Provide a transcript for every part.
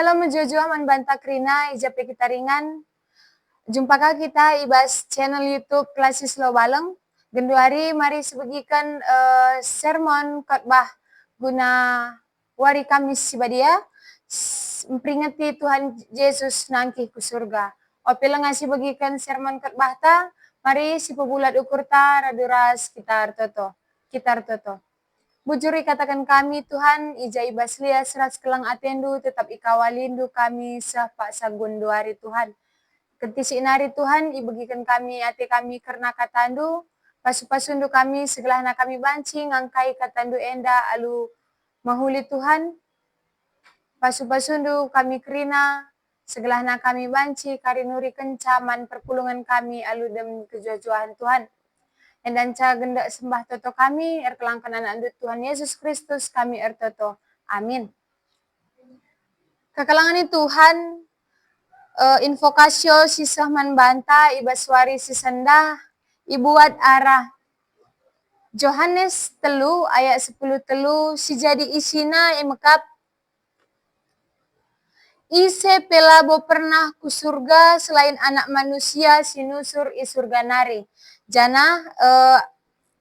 Shalom Jojo man banta krina ijape kita ringan. Jumpakah kita ibas channel YouTube Klasis Lo Baleng. Genduari mari sebagikan sermon khotbah guna wari Kamis sibadia memperingati Tuhan Yesus nangkih ke surga. Opila ngasih bagikan sermon khotbah ta, mari si pebulat ukur ta raduras kita toto. Bujuri katakan kami Tuhan, ija ibas lia serat kelang atendu, tetap ikawalindu kami sapa sagun duari Tuhan. Ketisi inari Tuhan, ibagikan kami ate kami karena katandu, pasu-pasundu kami segelahna kami banci, ngangkai katandu enda alu mahuli Tuhan. Pasu-pasundu kami kerina, segelahna kami banci, karinuri kencaman perpulungan kami alu dem kejujuan Tuhan. Dan gendak sembah toto kami, kelangkan anak andut Tuhan Yesus Kristus kami toto. Amin. Kekalangan Tuhan, invokasio sisah manbanta, ibaswari sisanda, ibuat arah. Yohanes telu, ayat 10 telu, si jadi isina emekap, ise pelabo pernah ku surga selain anak manusia sinusur isurga nari. Jana,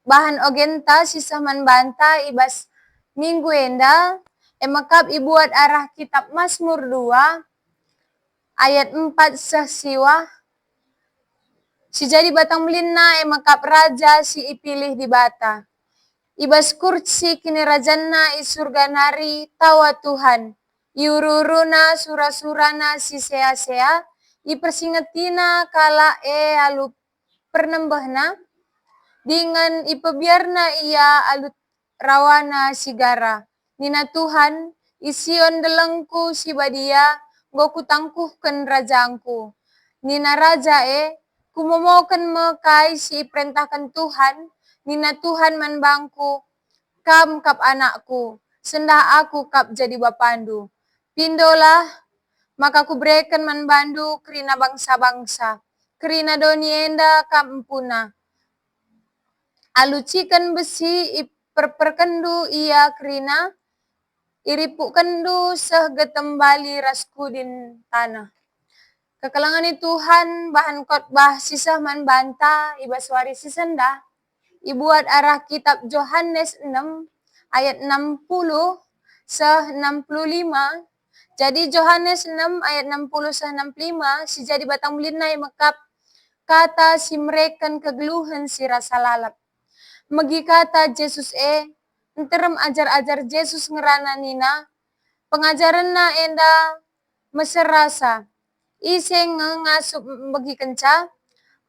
bahan ogenta sisa manbanta ibas minggu enda emakap ibuat arah kitab Mazmur 2 ayat 4 sesiwa si jadi batang melina emakap raja si ipilih di bata ibas kursi kini rajanna isurga nari tawa Tuhan iururuna sura-surana si sea-sea ipersingetina kala alu pernembahna dengan ipebiarna ia alut rawana sigara. Nina Tuhan, ision delengku si badia, goku tangkuhkan rajangku. Nina raja kumomokan mekai si perintahkan Tuhan, Nina Tuhan manbangku, kam kap anakku, sendah aku kap jadi bapandu. Pindolah, maka ku berikan manbandu kerina bangsa-bangsa, kerina donienda kam empuna. Alucikan besi perkendu ia kerina, iripuk kendu sehgetembali raskudin tanah. Kekalangan Tuhan bahan khotbah sisah manbanta ibaswari sisenda, ibuat arah kitab Yohanes 6 ayat 60 65. Jadi Yohanes 6 ayat 60 65 si jadi batang melina mekap kata si mereka kegeluhan si rasa lalap. Megi kata Yesus enterem ajar-ajar Yesus ngerana nina, pengajaran na enda meserasa, ise ngasup bagi kenca,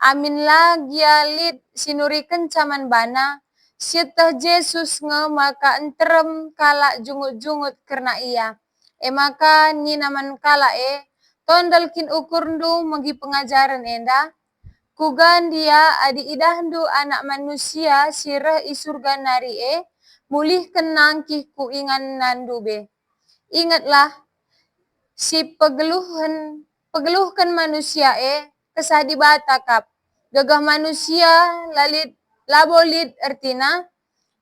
amin lagi alit sinuri kenca man bana, syetah Yesus maka enterem kala jungut-jungut karena ia, maka nina man kala tondal kin ukurndu megi pengajaran enda, kugan dia adi idahdu anak manusia sirah isurga nari mulih kenangkih ku ingan nandube. Ingatlah si pegeluhkan manusia kesah di batakap. Gagah manusia labolit artina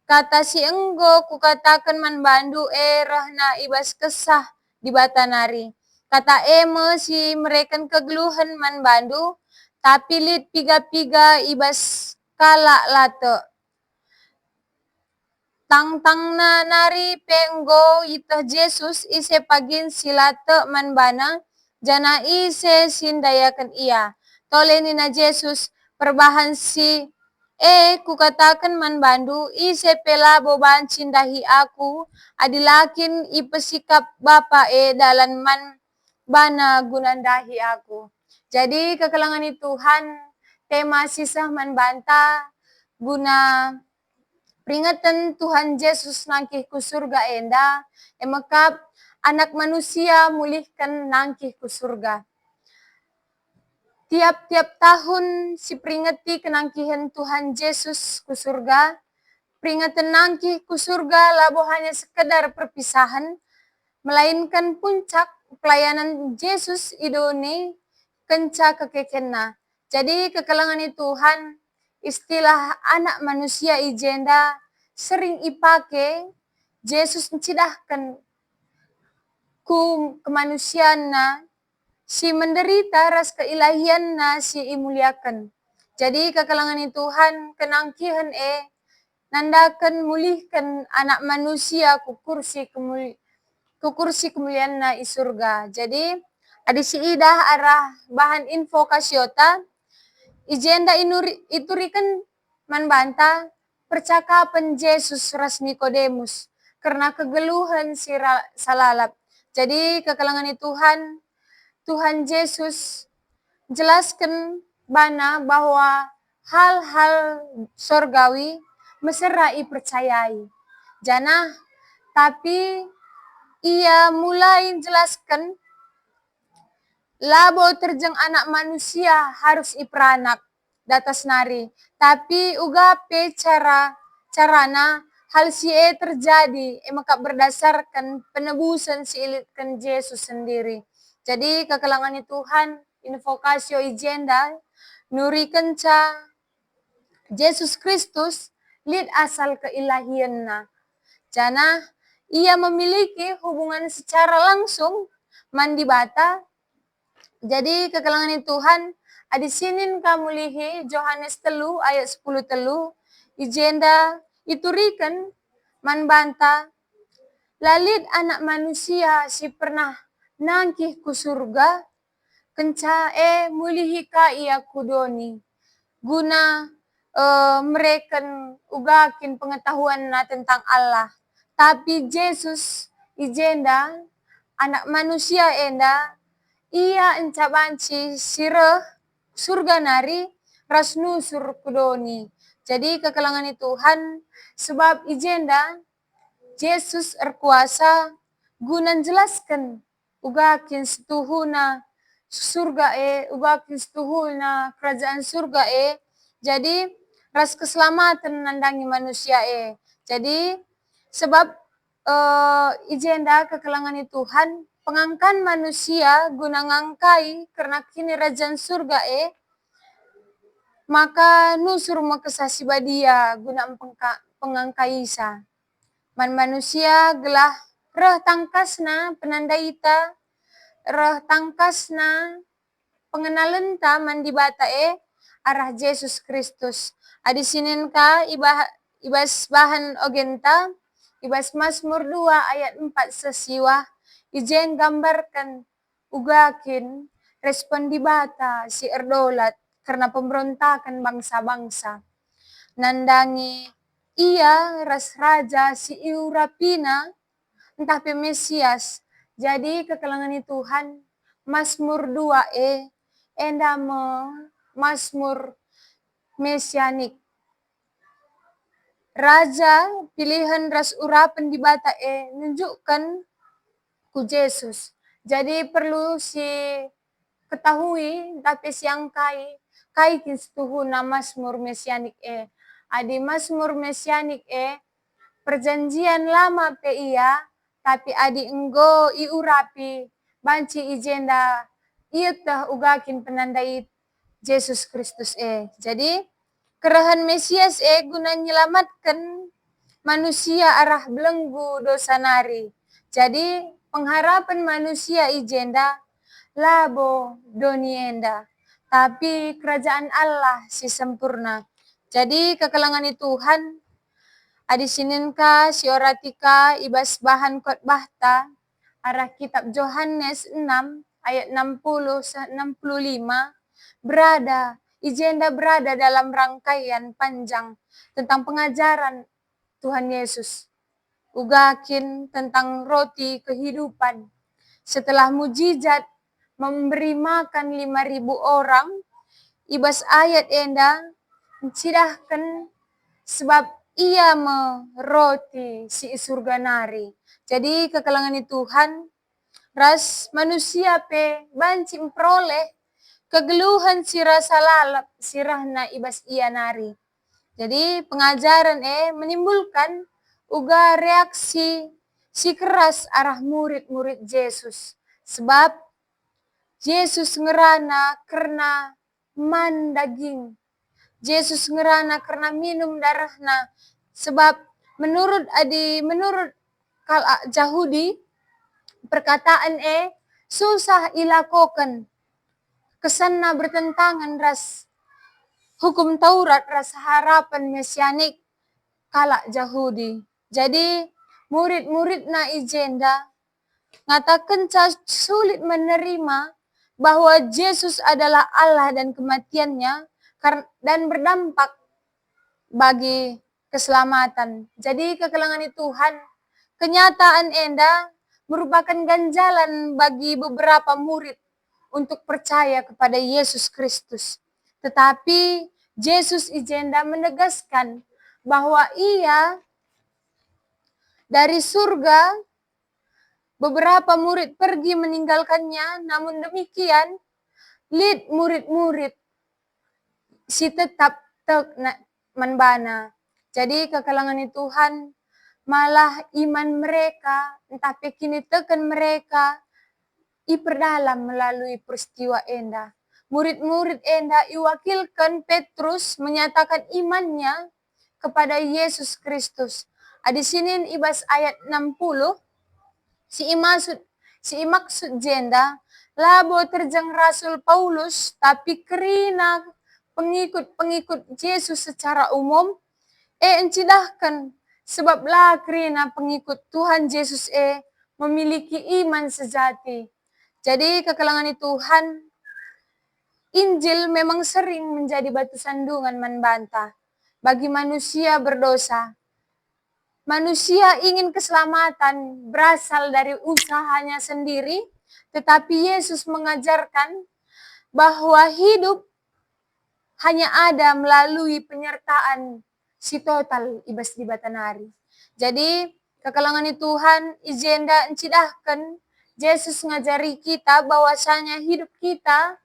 kata si enggo ku katakan manbandu rahna ibas kesah di bata nari. Kata si mereka kegeluhan manbandu tapi lit piga-piga ibas kala lato. Tang-tang na nari penggo ita Yesus ise pagin silate manbana jana ise sindayakan ia. Tole nina Yesus perbahan si kukatakan manbandu ise pela boban cindahi aku adilakin ipesikap bapa dalan man bana gunandahi aku. Jadi kekalangan Tuhan, tema sisah manbanta guna peringatan Tuhan Yesus nangkih ku surga enda, emakap anak manusia mulihkan nangkih ku surga. Tiap-tiap tahun si peringati kenangkihan Tuhan Yesus ku surga, peringatan nangkih ku surga labo hanya sekedar perpisahan, melainkan puncak pelayanan Yesus idone kenca kekekena. Jadi kekalangan Tuhan, istilah anak manusia ijenda sering ipake Yesus mencidahkan ku kemanusiaan na, si menderita ras keilahian na si imuliakan. Jadi kekalangan Tuhan kenangkihan nandakan mulihkan anak manusia ku kursi kemuliaan na i surga. Jadi adi si idah arah bahan info kasyota, ijenda iturikan manbanta percakapan Yesus ras Nikodemus karena kegeluhan si salalap. Jadi kekalangan Tuhan Yesus jelaskan bana bahwa hal-hal sorgawi meserai percayai. Jana tapi ia mulai jelaskan labo terjeng anak manusia harus iperanak datas nari. Tapi ugape carana hal si terjadi maka berdasarkan penebusan si ilitkan Yesus sendiri. Jadi kekalangan Tuhan invokasio ijenda nurikan ca Yesus Kristus lid asal keilahian na. Jana ia memiliki hubungan secara langsung mandi bata. Jadi kekalangan Tuhan adi sinin kamulihi Yohanes 3 ayat 10 telu ijenda iturikan manbanta lalid anak manusia si pernah nangkih ku surga kenca mulihi ka ia kudoni guna mereka ugakin pengetahuan na tentang Allah. Tapi Yesus ijenda anak manusia enda ia encabanci sireh surga nari rasnu kudoni. Jadi kekalangan Tuhan sebab ijenda Yesus erkuasa guna jelaskan ugakin setuhuna surga ugakin setuhuna kerajaan surga jadi ras keselamatan nandangi manusia Jadi sebab ijenda kekalangan Tuhan pengangkan manusia guna ngangkai karena kini kerajaan surga maka nusur makasasi badia guna pengangkaisa. Man manusia gelah reh tangkasna penandaita, reh tangkasna pengenalan ta mandi bata arah Yesus Kristus. Adi sinin ka ibas bahan ogenta, ibas Mazmur 2 ayat 4 sesiwa, ijen gambarkan ugakin respon di bata si erdolat karena pemberontakan bangsa-bangsa. Nandangi ia ras raja si Iurapina entah Mesias. Jadi kekalangan Tuhan Mazmur 2 enda Mazmur mesianik. Raja pilihan ras urapan di bata nunjukkan ku Yesus. Jadi perlu si ketahui tapi siang kai kistuhuna Mazmur mesianik Adi Mazmur mesianik perjanjian lama pe ia tapi adi enggo iurapi banci ijenda ietah ugakin penandai Yesus Kristus Jadi kerahan Mesias guna menyelamatkan manusia arah belenggu dosa nari. Jadi pengharapan manusia ijenda labo donienda. Tapi kerajaan Allah si sempurna. Jadi kekalangan Tuhan adi sininka si oratika ibas bahan khotbahta arah kitab Yohanes 6 ayat 60-65 ijenda berada dalam rangkaian panjang tentang pengajaran Tuhan Yesus. Ugakin tentang roti kehidupan. Setelah mujizat memberi makan 5.000 orang, ibas ayat enda mencidahkan sebab ia meroti si surga nari. Jadi kekalangan Tuhan ras manusia pe banci memperoleh kegeluhan sirah salalap sirahna ibas ia nari. Jadi pengajaran menimbulkan uga reaksi si keras arah murid-murid Yesus. Sebab Yesus ngerana karena man daging. Yesus ngerana karena minum darahna. Sebab menurut Yahudi perkataan susah ilakokan. Kesanna bertentangan ras hukum Taurat, ras harapan mesianik kalak Yahudi. Jadi murid-murid na ijenda ngatakan sulit menerima bahwa Yesus adalah Allah dan kematiannya dan berdampak bagi keselamatan. Jadi kekelangan Tuhan, kenyataan enda merupakan ganjalan bagi beberapa murid untuk percaya kepada Yesus Kristus. Tetapi Yesus ijenda menegaskan bahwa ia dari surga, beberapa murid pergi meninggalkannya, namun demikian murid-murid si tetap manbana. Jadi kekalangan Tuhan malah iman mereka, entah kini tekan mereka, iperdalam melalui peristiwa enda. Murid-murid enda iwakilkan Petrus menyatakan imannya kepada Yesus Kristus. Di sini ibas ayat 60, si imaksud jenda, labo terjang Rasul Paulus, tapi kerina pengikut-pengikut Yesus secara umum, encidahkan sebab lah kerina pengikut Tuhan Yesus memiliki iman sejati. Jadi kekelangan Tuhan, Injil memang sering menjadi batu sandungan membantah bagi manusia berdosa. Manusia ingin keselamatan berasal dari usahanya sendiri, tetapi Yesus mengajarkan bahwa hidup hanya ada melalui penyertaan si total ibas di batanari. Jadi kekelangan Tuhan ijenda encidahkan Yesus ngajari kita bahwasanya hidup kita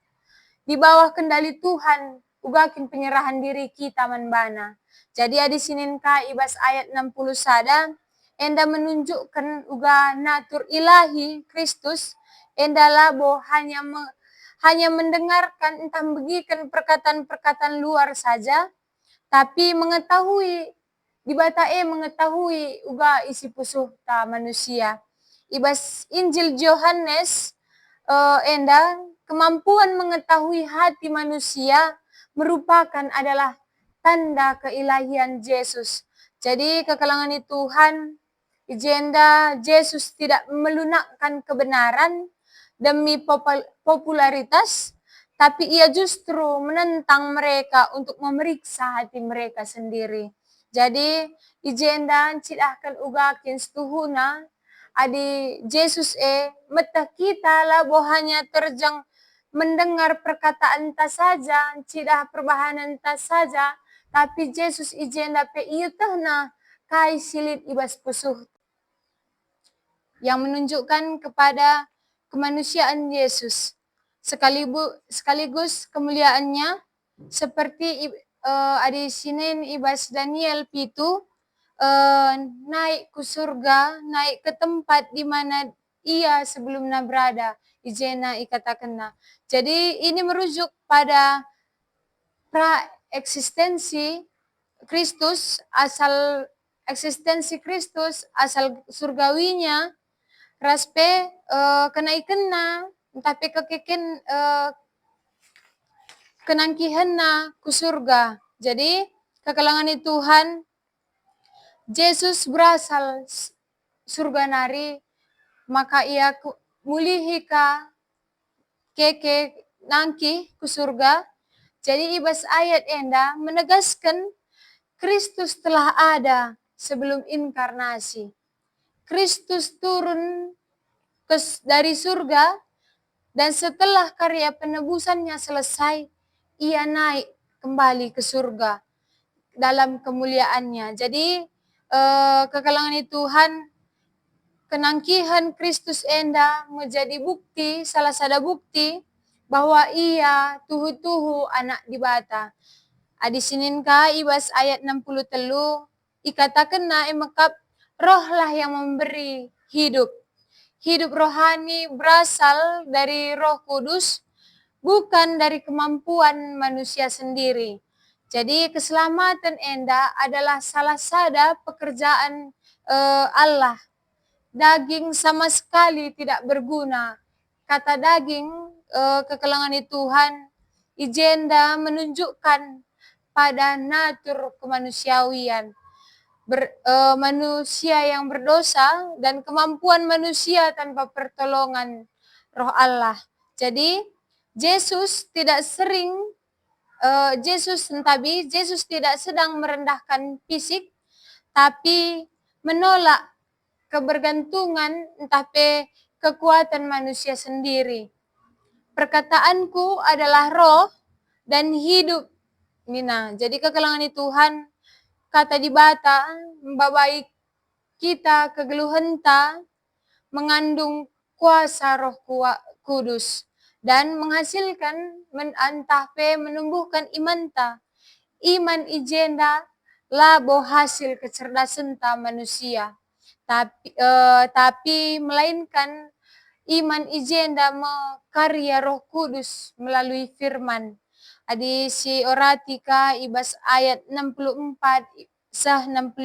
di bawah kendali Tuhan, ugakin penyerahan diri kita manbana. Jadi di sinin ka ibas ayat 60 sada, enda menunjukkan uga natur ilahi Kristus, enda labo hanya mendengarkan entah begikan perkataan-perkataan luar saja, tapi mengetahui mengetahui uga isi pusuh ta manusia. Ibas Injil Yohanes enda kemampuan mengetahui hati manusia merupakan adalah tanda keilahian Yesus. Jadi kekelangan Tuhan, ijenda Yesus tidak melunakkan kebenaran demi popularitas, tapi ia justru menentang mereka untuk memeriksa hati mereka sendiri. Jadi ijenda cidahkan ugakin setuhuna adi Yesus meta kita labo hanya terjang mendengar perkataan tas saja, cidah perbahanan tas saja, tapi Yesus ijenda pe iya tahna kai silit ibas pusuh yang menunjukkan kepada kemanusiaan Yesus sekaligus kemuliaannya seperti di sini ibas Daniel pitu naik ke surga, naik ke tempat di mana ia sebelumnya berada. Ijena ikatakanna. Jadi ini merujuk pada eksistensi Kristus, asal surgawinya, raspe kenaikanna, tapi kekeken kenangkihanna ku surga. Jadi kekalangan Tuhan, Yesus berasal surga nari, maka ia mulihika keke nangki ku surga. Jadi ibas ayat enda menegaskan Kristus telah ada sebelum inkarnasi. Kristus turun dari surga dan setelah karya penebusannya selesai, ia naik kembali ke surga dalam kemuliaannya. Jadi kekalangan Tuhan, kenangkihan Kristus enda menjadi bukti, salah satu bukti bahwa ia tuhu-tuhu anak dibata. Adi sinin ka ibas ayat 60 telu, ikatakan na emakap rohlah yang memberi hidup. Hidup rohani berasal dari Roh Kudus, bukan dari kemampuan manusia sendiri. Jadi keselamatan enda adalah salah satu pekerjaan Allah. daging sama sekali tidak berguna. Kata daging, kekelangan Tuhan, ijenda menunjukkan pada natur kemanusiawian. Manusia yang berdosa dan kemampuan manusia tanpa pertolongan Roh Allah. Jadi Yesus tidak sering Yesus tidak sedang merendahkan fisik, tapi menolak kebergantungan tapi kekuatan manusia sendiri. Perkataanku adalah roh dan hidup. Nina, jadi kekelangan Tuhan, kata di bata, membabai kita kegeluhenta, mengandung kuasa Roh Kudus dan menghasilkan menumbuhkan iman ijenda labo hasil kecerdasan manusia. Tapi melainkan iman ijenda karya Roh Kudus melalui firman. Adi si oratika ibas ayat 64 sah 65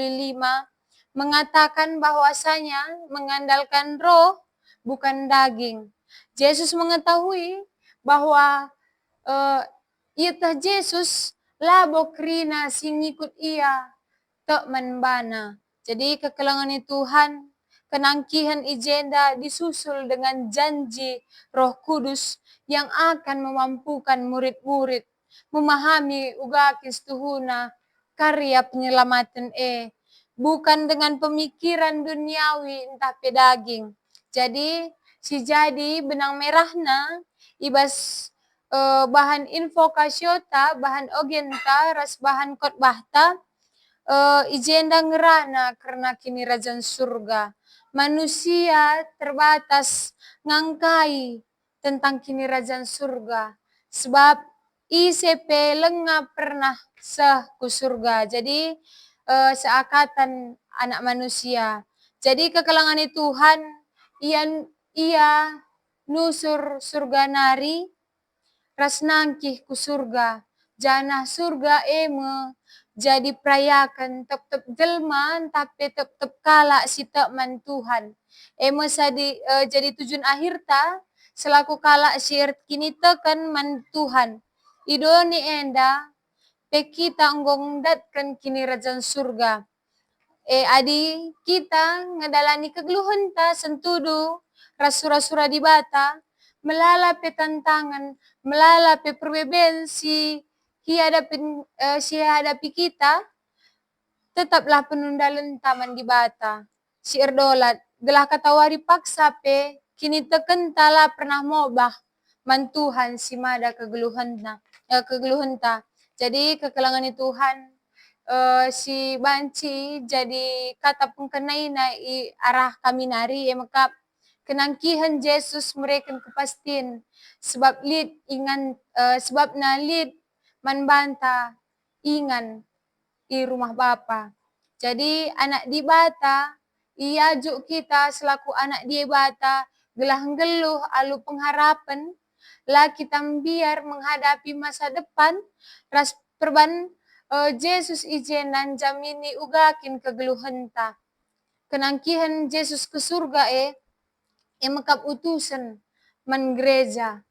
mengatakan bahwasanya mengandalkan roh bukan daging. Yesus mengetahui bahwa itah Yesus labo krina sing ikut ia tak menbana. Jadi kekelangan Tuhan, kenangkihan ijenda disusul dengan janji Roh Kudus yang akan memampukan murid-murid memahami uga kistuhuna karya penyelamatan bukan dengan pemikiran duniawi entah pedaging. Jadi si jadi benang merahna ibas bahan info kasyota, bahan ogenta, ras bahan khotbahta, ijenda ngerana karena kini Rajan Surga. Manusia terbatas ngangkai tentang kini Rajan Surga. Sebab ICP lengah pernah ku surga. Jadi seakatan anak manusia. Jadi kekelangan Tuhan, ia nusur surga nari, ras nangkih ku surga. Janah surga jadi perayakan tep-tep jelman tapi tep-tep kala si tekman Tuhan. Jadi tujuan akhir ta selaku kala si kini tekan man Tuhan. Idoni enda pe kita enggong datkan kini Rajan Surga. Adi kita ngedalani kegeluhan ta sentudu rasura-sura di bata melala pe tantangan, melala pe perbeben si hadapi kita, tetaplah penundalan taman di bata. Si erdolat, gelah katawari paksa pe, kini tekentala pernah mobah, mantuhan si mada kegeluhanta. Jadi kekelangan Tuhan, si banci jadi kata pengkenai na arah kami nari makap kenangkihan Yesus mereka kepastin sebab sebab na lid manbanta ingan di rumah Bapa. Jadi anak di bata iajuk kita selaku anak di bata gelah geluh alu pengharapan lah kita biar menghadapi masa depan ras perban Yesus ijenan jamini ugakin kegeluhenta. Kenangkihan Yesus ke surga makap utusan man gereja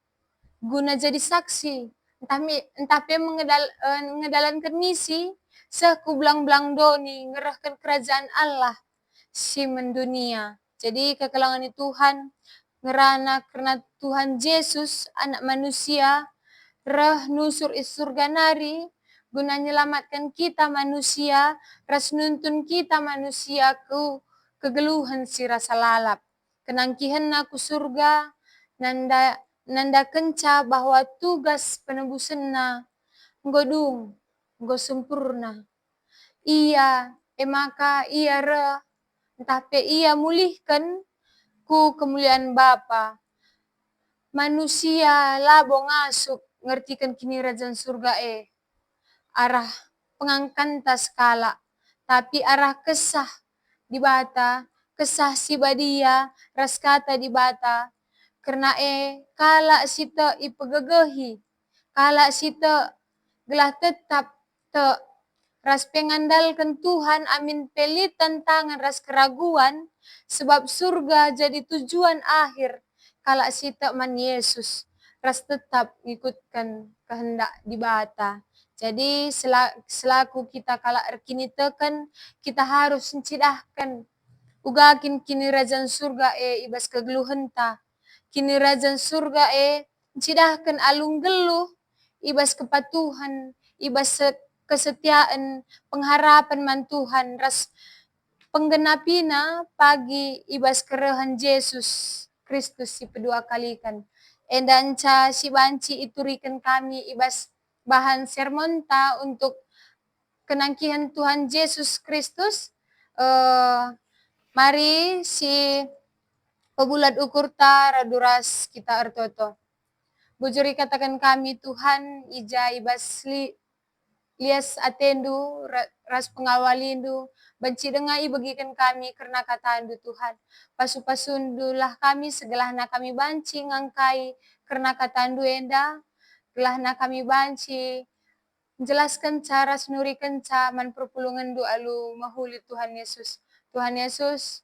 guna jadi saksi entah pe mengedalankan misi seku belang-belang doni ngerahkan kerajaan Allah si mendunia. Jadi kekelangan Tuhan ngerana karena Tuhan Yesus anak manusia reh nusur surga nari guna nyelamatkan kita manusia ras nuntun kita manusia kegeluhan si rasa lalap. Kenangkihan aku surga nanda kenca bahwa tugas penebusan nggodung, nggo sempurna. Maka ia entah pe ia mulihkan ku kemuliaan Bapa. Manusia labo ngasuk ngertikan kini Rajan Surga arah pengangkanta skala. Tapi arah kesah di bata, kesah si badia, ras kata di bata. Karena kala sita ipegegehi, kala sita gelah tetap ras pengandalkan Tuhan amin pelit tantangan ras keraguan, sebab surga jadi tujuan akhir kalau si man Yesus ras tetap ikutkan kehendak di bata. Jadi selaku kita kalau kini tekan, kita harus mencidahkan ugakin kini rajan surga ibas kegeluhenta. Kini rajan surga mencidahkan alung geluh ibas kepatuhan, ibas kesetiaan, pengharapan man Tuhan, ras penggenapina pagi ibas kerehan Yesus Kristus si kedua kalikan. Endanca si banci iturikan kami ibas bahan sermonta untuk kenangkihan Tuhan Yesus Kristus. Mari si pebulat ukur ta raduras kita artoto. Bujuri katakan kami Tuhan ija ibas lias atendu, ras pengawalindu, banci dengai bagikan kami karena katandu Tuhan. Pasu-pasundulah kami segelahna kami banci ngangkai karena katandu enda, gelahna kami banci menjelaskan cara senurikan caman perpulungan doa lu mahuli Tuhan Yesus. Tuhan Yesus,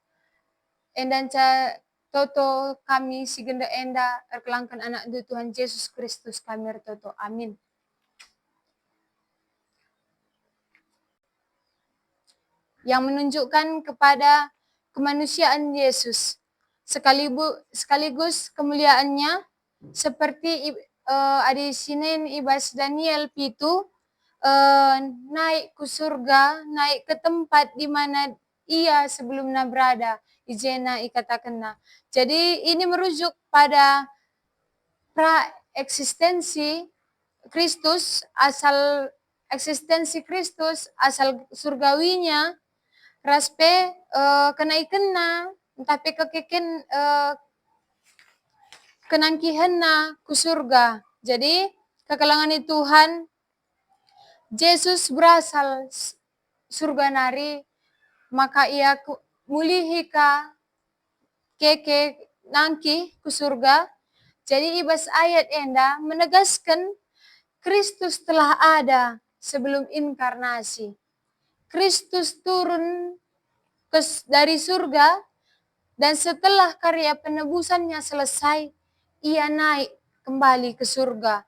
endan ca toto kami si genda enda erkelangkan anak du Tuhan Yesus Kristus kami ertoto. Amin. Yang menunjukkan kepada kemanusiaan Yesus sekaligus kemuliaannya seperti ada Senin ibas Daniel pitu naik ke surga, naik ke tempat di mana ia sebelumnya berada. Ijena ikatakanna. Jadi ini merujuk pada pra-eksistensi Kristus, asal eksistensi Kristus, asal surgawinya, raspe kenaikanna, tapi kekeken kenangkihanna ku surga. Jadi kekalangan Tuhan, Yesus berasal surga nari, maka ia mulihika keke nangki ku surga. Jadi ibas ayat enda menegaskan Kristus telah ada sebelum inkarnasi. Kristus turun dari surga dan setelah karya penebusannya selesai, ia naik kembali ke surga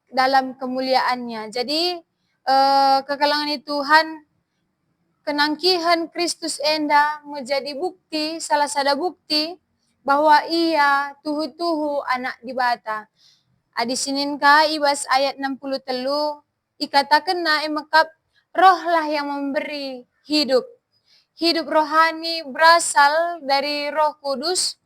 dalam kemuliaannya. Jadi kekalangan Tuhan, kenangkihan Kristus enda menjadi bukti, salah satu bukti bahwa ia tuhu-tuhu anak di bata. Adi Senin ka ibas ayat 60 telu, ikatakan na emakap rohlah yang memberi hidup. Hidup rohani berasal dari Roh Kudus,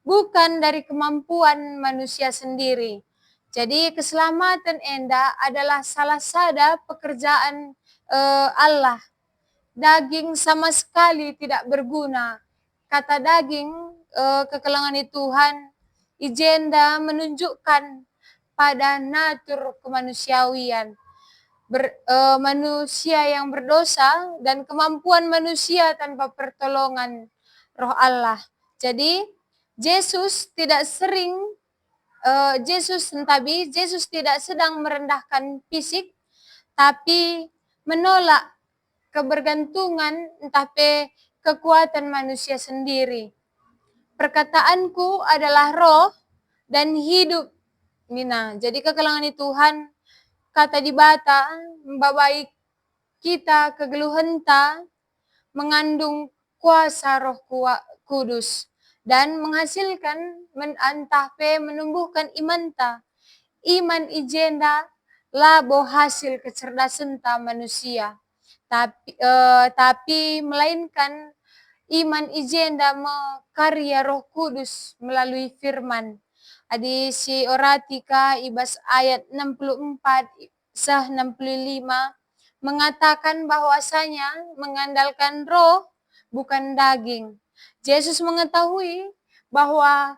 bukan dari kemampuan manusia sendiri. Jadi keselamatan enda adalah salah satu pekerjaan Allah. Daging sama sekali tidak berguna. Kata daging, kekalangan Tuhan, ijenda menunjukkan pada natur kemanusiawian. Manusia yang berdosa dan kemampuan manusia tanpa pertolongan Roh Allah. Jadi Yesus tidak sedang merendahkan fisik, tapi menolak kebergantungan tapi kekuatan manusia sendiri. Perkataanku adalah roh dan hidup. Mina. Jadi kekalangan Tuhan, kata di bata, membabai kita kegeluhenta, mengandung kuasa Roh Kudus dan menghasilkan menumbuhkan imanta. Iman ijenda labo hasil kecerdasan manusia. Tapi melainkan iman ijenda karya Roh Kudus melalui firman. Adi si oratika ibas ayat 64 sah 65 mengatakan bahwasanya mengandalkan roh bukan daging. Yesus mengetahui bahwa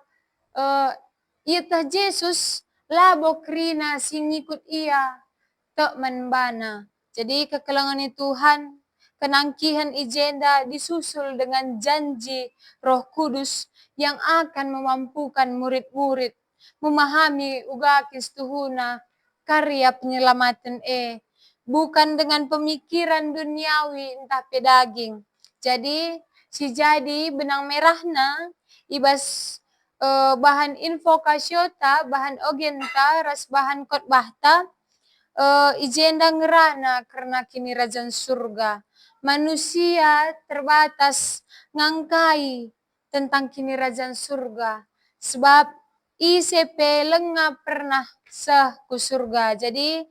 itah Yesus labo krina singikut ia tak menbana. Jadi kekalangan Tuhan, kenangkihan ijenda disusul dengan janji Roh Kudus yang akan memampukan murid-murid memahami uga kistuhuna karya penyelamatan bukan dengan pemikiran duniawi entah pe daging. Jadi si jadi benang merahna ibas bahan info kasyota, bahan ogenta, ras bahan khotbahta, ijenda ngerana karena kini kerajaan surga. Manusia terbatas ngangkai tentang kini kerajaan surga. Sebab ICP lengah pernah seh ku surga. Jadi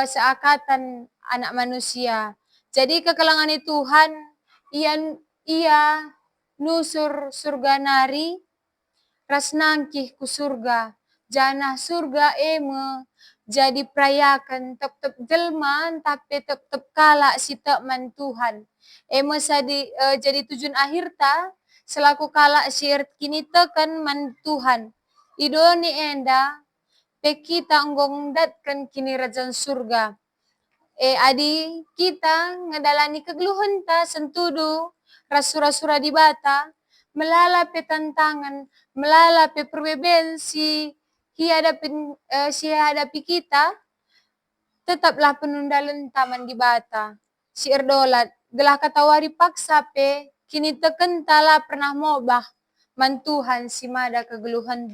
seakatan anak manusia. Jadi kekalangan Tuhan, ia nusur surga nari, ras nangkih ku surga. Janah surga eme jadi prayakan tep-tep jelma tapi tep-tep kala si man Tuhan. Eme jadi tujuan akhir ta selaku kala si kini tekan man Tuhan. Idoni enda pe kita anggong datkan kini kerajaan surga. Adi kita ngedalani kegeluhan ta sentudu rasura-sura di bata melala pe tantangan, melala pe perbedaan si hadapi kita, tetaplah penundalan taman di bata. Si erdolat, gelah katawari paksa pe, kini tekentala pernah mobah, mantuhan si mada kegeluhan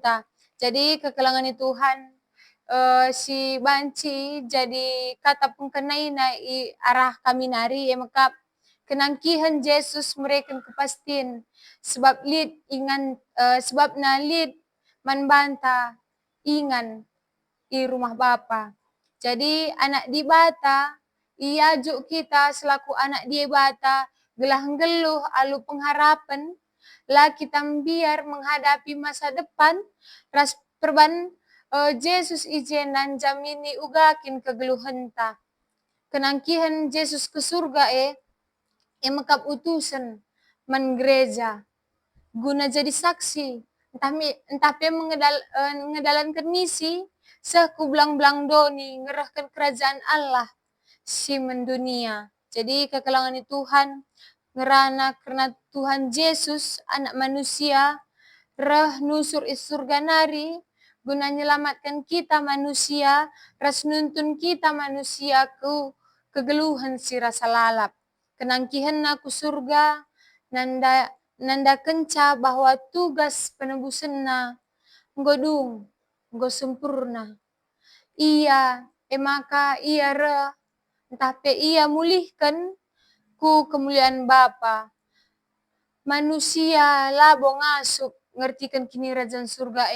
ta. Jadi kekelangan Tuhan, si banci jadi kata pengkenai na arah kami nari maka kenangkihan Yesus mereka kepastin sebab sebab na lid manbanta ingan di rumah Bapa. Jadi anak di bata ia juk kita selaku anak di bata gelah geluh alu pengharapan lah kita biar menghadapi masa depan ras perban Yesus ijenan jamini ugakin kegeluhan ta. Kenangkihan Yesus ke surga mekap utusan man gereja guna jadi saksi entah pe mengedalankan misi seku belang-belang doni ngerahkan kerajaan Allah si mendunia. Jadi kekelangan Tuhan ngerana karena Tuhan Yesus anak manusia reh nusur is surga nari guna menyelamatkan kita manusia ras nuntun kita manusia ku kegeluhan si rasa lalap. Kenangkihan aku surga nanda kenca bahwa tugas penebusan na nggodung, nggo sempurna. Ia maka ia re entah pe ia mulihkan ku kemuliaan Bapa. Manusia labo ngasuk ngertikan kini kerajaan surga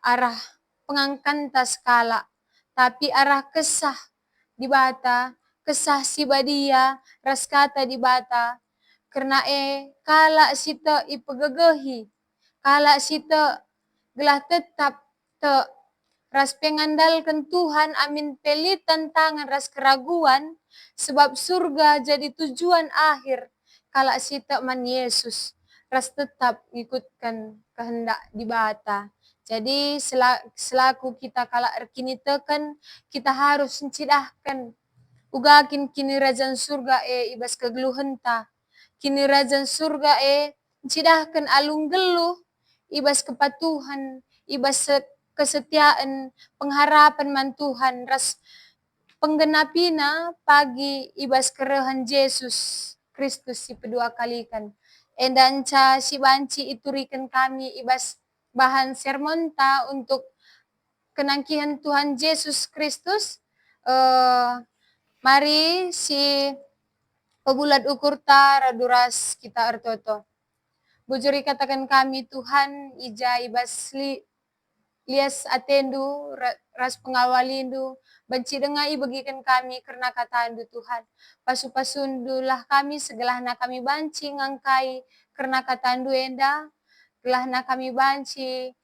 arah pengangkanta skala tapi arah kesah di bata kesah si badia ras kata di bata karena kala sita ipegegehi kala sita gelah tetap te ras pengandalkan Tuhan amin pelit tantangan ras keraguan sebab surga jadi tujuan akhir kala sita man Yesus ras tetap ikutkan kehendak di bata. Jadi selaku kita kala kini tekan kita harus mencidahkan ugakin kini kerajaan surga ibas kegeluhan ta. Kini kerajaan surga mencidahkan alung geluh ibas kepatuhan, ibas kesetiaan, pengharapan man Tuhan ras penggenapina pagi ibas kerehan Yesus Kristus si kedua kalikan. Endanca si banci iturikan kami ibas bahan sermon ta untuk kenangkihan Tuhan Yesus Kristus. Mari si pebulat ukur ta raduras kita artoto. Bujuri katakan kami Tuhan ija ibas lias atendu ras pengawalindu benci dengai bagikan kami karena katandu Tuhan. Pasu-pasundulah kami segelahna kami banci ngangkai karena katandu enda. Gelahna kami banci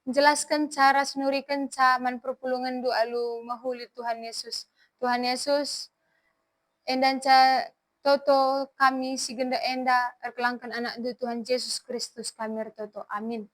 menjelaskan cara senurikan man perpulungan alu mahuli Tuhan Yesus. Tuhan Yesus endanca toto kami si genda enda erkelangkan anak Tuhan Yesus Kristus kami ertoto. Amin.